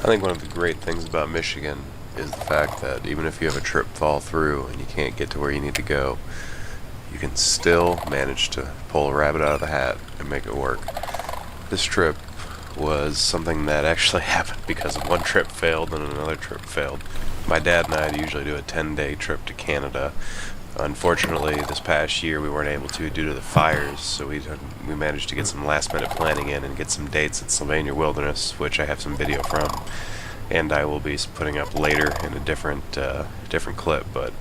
I think one of the great things about Michigan is the fact that even if you have a trip fall through and you can't get to where you need to go, you can still manage to pull a rabbit out of the hat and make it work. This trip was something that actually happened because one trip failed and another trip failed. My dad and I usually do a 10-day trip to Canada. Unfortunately, this past year we weren't able to due to the fires, so we managed to get some last-minute planning in and get some dates at Sylvania Wilderness, which I have some video from, and I will be putting up later in a different clip. But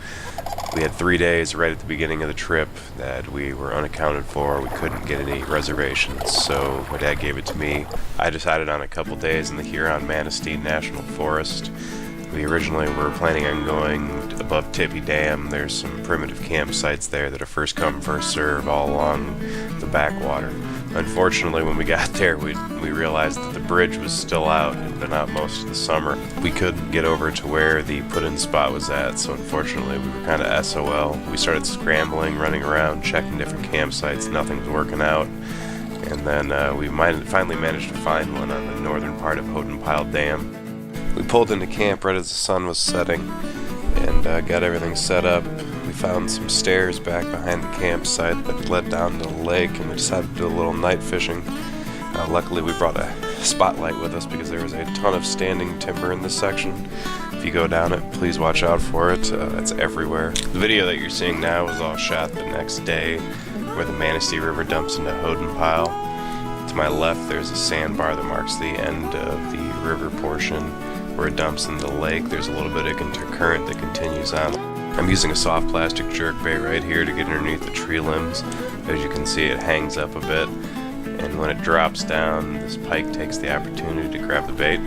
we had 3 days right at the beginning of the trip that we were unaccounted for. We couldn't get any reservations, so my dad gave it to me. I decided on a couple days in the Huron-Manistee National Forest. We originally were planning on going above Tippy Dam. There's some primitive campsites there that are first come, first serve all along the backwater. Unfortunately, when we got there, we realized that the bridge was still out. It had been out most of the summer. We couldn't get over to where the put-in spot was at, so unfortunately we were kind of SOL. We started scrambling, running around, checking different campsites. Nothing was working out. And then we finally managed to find one on the northern part of Hodenpyl Dam. We pulled into camp right as the sun was setting and got everything set up. We found some stairs back behind the campsite that led down to the lake, and we decided to do a little night fishing. Luckily we brought a spotlight with us because there was a ton of standing timber in this section. If you go down it, please watch out for it. It's everywhere. The video that you're seeing now was all shot the next day where the Manistee River dumps into Hodenpyle. To my left there's a sandbar that marks the end of the river portion where it dumps into the lake. There's a little bit of intercurrent that continues on. I'm using a soft plastic jerkbait right here to get underneath the tree limbs. As you can see, it hangs up a bit, and when it drops down, this pike takes the opportunity to grab the bait.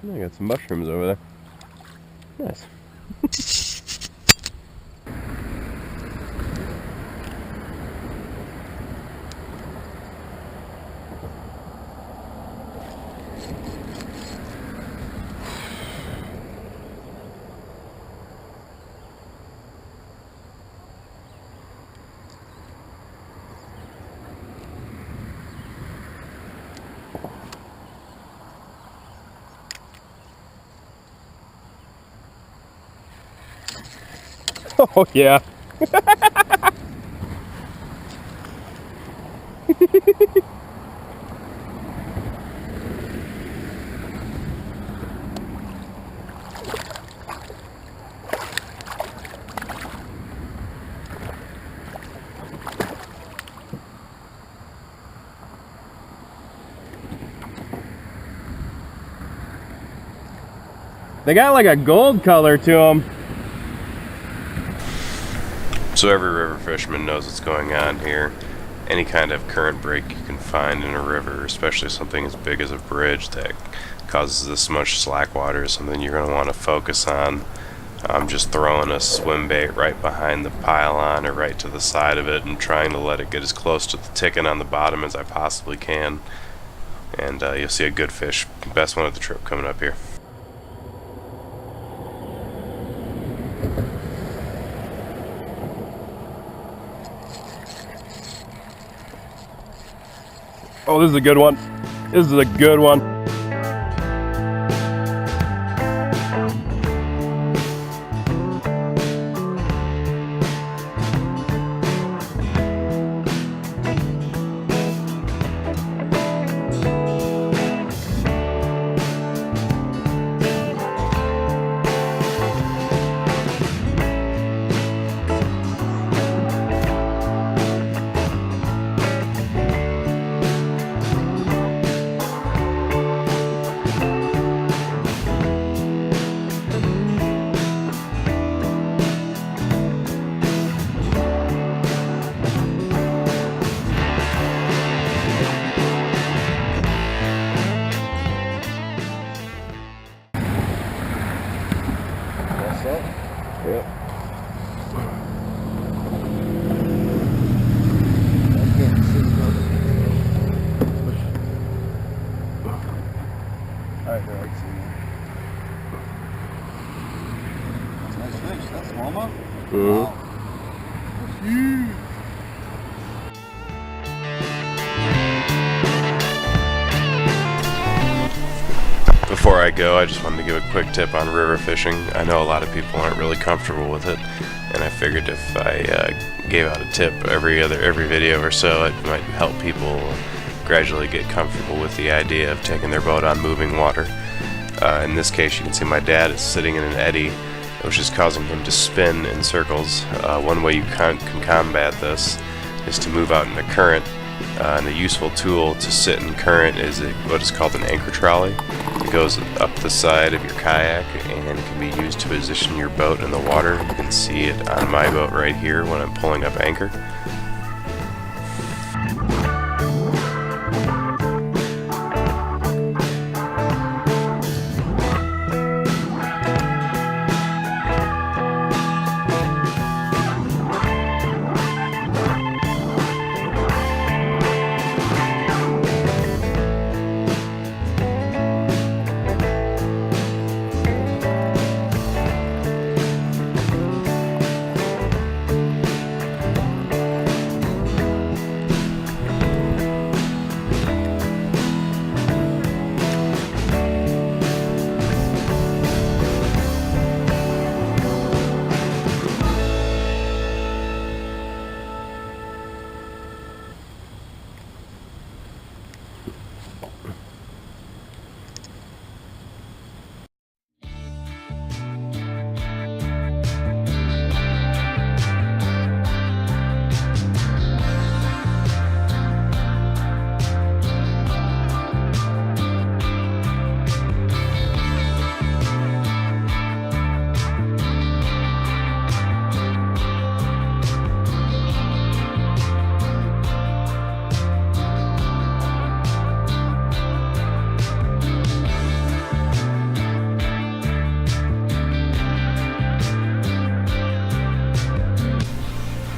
I got some mushrooms over there. Nice. Oh yeah. They got like a gold color to them. So every river fisherman knows what's going on here. Any kind of current break you can find in a river, especially something as big as a bridge that causes this much slack water, is something you're going to want to focus on. I'm just throwing a swim bait right behind the pylon or right to the side of it and trying to let it get as close to the ticking on the bottom as I possibly can. And you'll see a good fish. Best one of the trip coming up here. Oh, this is a good one. This is a good one. set? Yep. Alright, there, I can see you. That's a nice fish. That's smallmouth? Wow. That's huge. Before I go, I just wanted to give a quick tip on river fishing. I know a lot of people aren't really comfortable with it, and I figured if I gave out a tip every video or so, it might help people gradually get comfortable with the idea of taking their boat on moving water. In this case, you can see my dad is sitting in an eddy, which is causing him to spin in circles. One way you can combat this is to move out in a current. And a useful tool to sit in current is what is called an anchor trolley. It goes up the side of your kayak and can be used to position your boat in the water. You can see it on my boat right here when I'm pulling up anchor.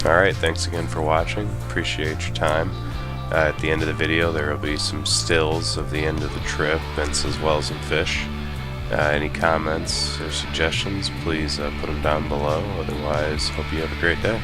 Alright, thanks again for watching. Appreciate your time. At the end of the video there will be some stills of the end of the trip and as well as some fish. Any comments or suggestions, please put them down below. Otherwise, hope you have a great day.